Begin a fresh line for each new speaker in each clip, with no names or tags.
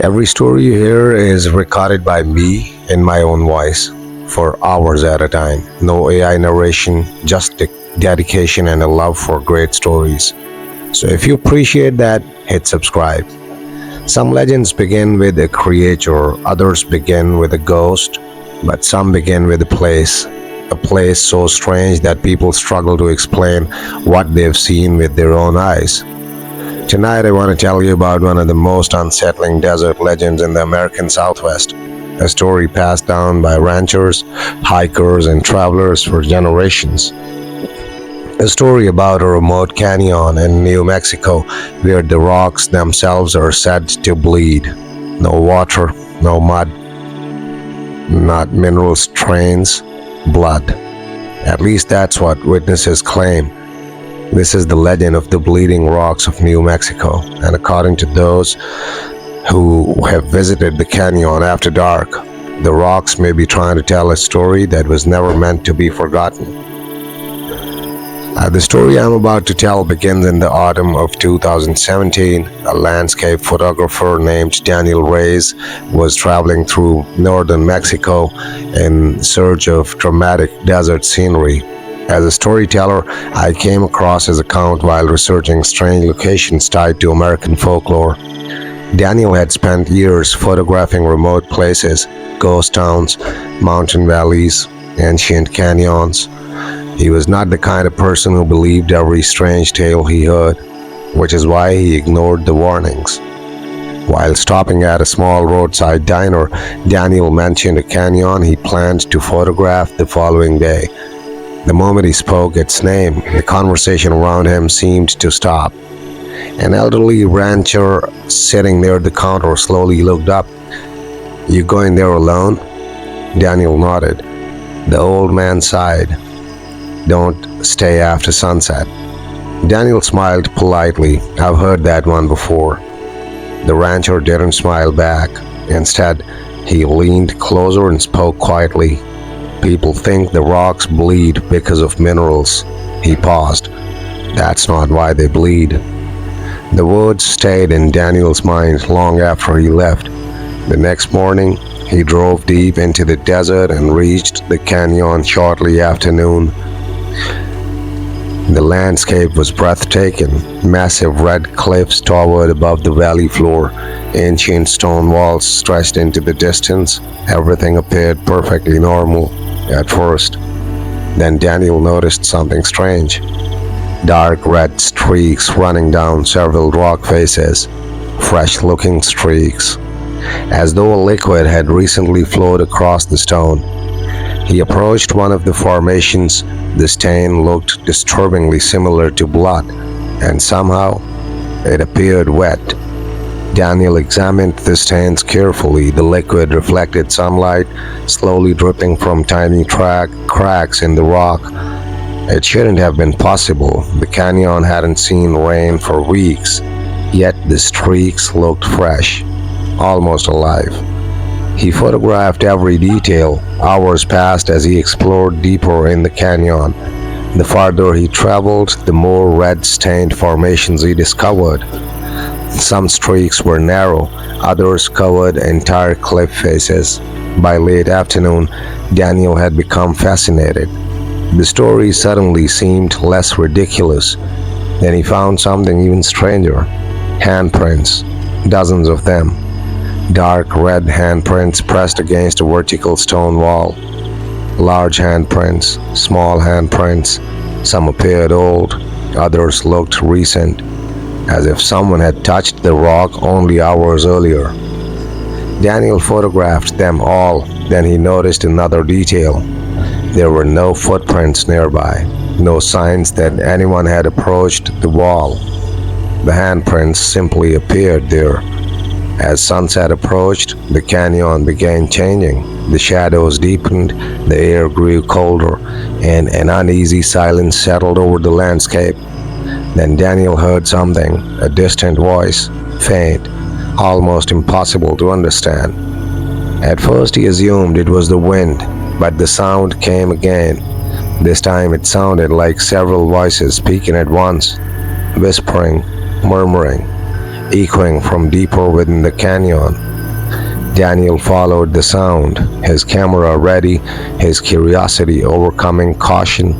Every story you hear is recorded by me in my own voice for hours at a time. No AI narration, just dedication and a love for great stories. So if you appreciate that, hit subscribe. Some legends begin with a creature, others begin with a ghost, but some begin with a place so strange that people struggle to explain what they've seen with their own eyes. Tonight, I want to tell you about one of the most unsettling desert legends in the American Southwest. A story passed down by ranchers, hikers, and travelers for generations. A story about a remote canyon in New Mexico where the rocks themselves are said to bleed. No water, no mud, not mineral strains, blood. At least that's what witnesses claim. This is the legend of the bleeding rocks of New Mexico, and according to those who have visited the canyon after dark, the rocks may be trying to tell a story that was never meant to be forgotten. The story I'm about to tell begins in the autumn of 2017. A landscape photographer named Daniel Reyes was traveling through northern Mexico in search of dramatic desert scenery. As a storyteller, I came across his account while researching strange locations tied to American folklore. Daniel had spent years photographing remote places, ghost towns, mountain valleys, ancient canyons. He was not the kind of person who believed every strange tale he heard, which is why he ignored the warnings. While stopping at a small roadside diner, Daniel mentioned a canyon he planned to photograph the following day. The moment he spoke its name, the conversation around him seemed to stop. An elderly rancher sitting near the counter slowly looked up. "You going there alone?" Daniel nodded. The old man sighed. "Don't stay after sunset." Daniel smiled politely. "I've heard that one before." The rancher didn't smile back. Instead, he leaned closer and spoke quietly. "People think the rocks bleed because of minerals." He paused. "That's not why they bleed." The words stayed in Daniel's mind long after he left. The next morning, he drove deep into the desert and reached the canyon shortly after noon. The landscape was breathtaking. Massive red cliffs towered above the valley floor. Ancient stone walls stretched into the distance. Everything appeared perfectly normal at first. Then Daniel noticed something strange. Dark red streaks running down several rock faces. Fresh-looking streaks, as though a liquid had recently flowed across the stone. He approached one of the formations. The stain looked disturbingly similar to blood, and somehow it appeared wet. Daniel examined the stains carefully. The liquid reflected sunlight, slowly dripping from tiny cracks in the rock. It shouldn't have been possible. The canyon hadn't seen rain for weeks, yet the streaks looked fresh, almost alive. He photographed every detail. Hours passed as he explored deeper in the canyon. The farther he traveled, the more red-stained formations he discovered. Some streaks were narrow, others covered entire cliff faces. By late afternoon, Daniel had become fascinated. The story suddenly seemed less ridiculous. Then he found something even stranger. Handprints, dozens of them. Dark red handprints pressed against a vertical stone wall. Large handprints, small handprints. Some appeared old, others looked recent, as if someone had touched the rock only hours earlier. Daniel photographed them all. Then he noticed another detail. There were no footprints nearby, no signs that anyone had approached the wall. The handprints simply appeared there. As sunset approached, the canyon began changing. The shadows deepened, the air grew colder, and an uneasy silence settled over the landscape. Then Daniel heard something, a distant voice, faint, almost impossible to understand. At first he assumed it was the wind, but the sound came again. This time it sounded like several voices speaking at once, whispering, murmuring. echoing from deeper within the canyon. Daniel followed the sound, his camera ready, his curiosity overcoming caution.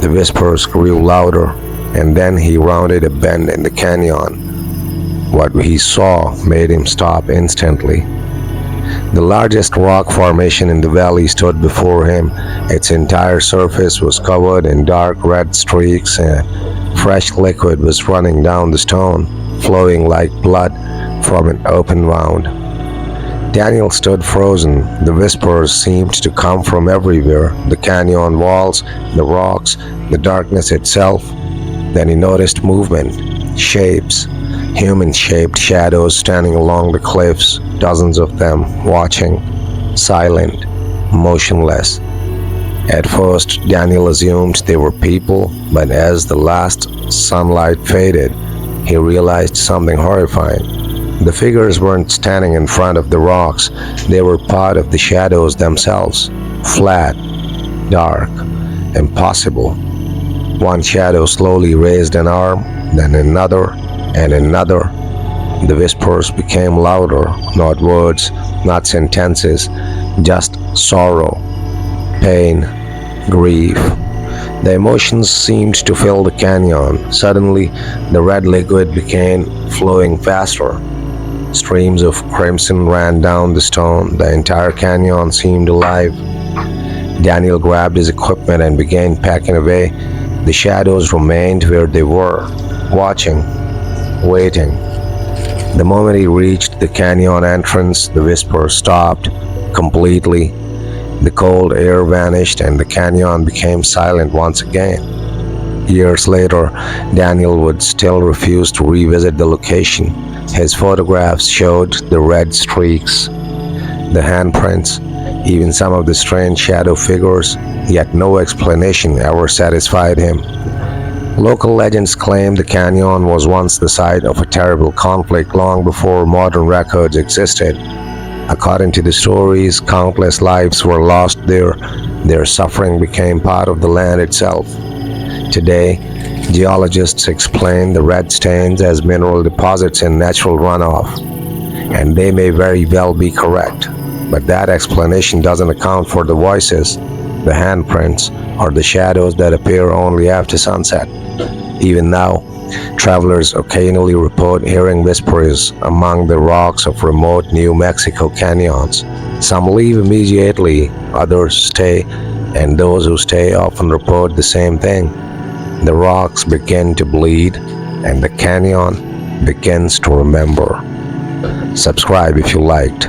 The whispers grew louder, and then he rounded a bend in the canyon. What he saw made him stop instantly. The largest rock formation in the valley stood before him. Its entire surface was covered in dark red streaks, and fresh liquid was running down the stone, flowing like blood from an open wound. Daniel stood frozen. The whispers seemed to come from everywhere, the canyon walls, the rocks, the darkness itself. Then he noticed movement, shapes, human-shaped shadows standing along the cliffs, dozens of them, watching, silent, motionless. At first, Daniel assumed they were people, but as the last sunlight faded, he realized something horrifying. The figures weren't standing in front of the rocks, they were part of the shadows themselves, flat, dark, impossible. One shadow slowly raised an arm, then another, and another. The whispers became louder, not words, not sentences, just sorrow, pain, grief. The emotions seemed to fill the canyon. Suddenly, the red liquid began flowing faster. Streams of crimson ran down the stone. The entire canyon seemed alive. Daniel grabbed his equipment and began packing away. The shadows remained where they were, watching, waiting. The moment he reached the canyon entrance, the whisper stopped completely. The cold air vanished and the canyon became silent once again. Years later, Daniel would still refuse to revisit the location. His photographs showed the red streaks, the handprints, even some of the strange shadow figures, yet no explanation ever satisfied him. Local legends claim the canyon was once the site of a terrible conflict long before modern records existed. According to the stories, countless lives were lost there. Their suffering became part of the land itself. Today, geologists explain the red stains as mineral deposits in natural runoff, and they may very well be correct. But that explanation doesn't account for the voices, the handprints, or the shadows that appear only after sunset. Even now, travelers occasionally report hearing whispers among the rocks of remote New Mexico canyons. Some leave immediately, others stay, and those who stay often report the same thing. The rocks begin to bleed, and the canyon begins to remember. Subscribe if you liked.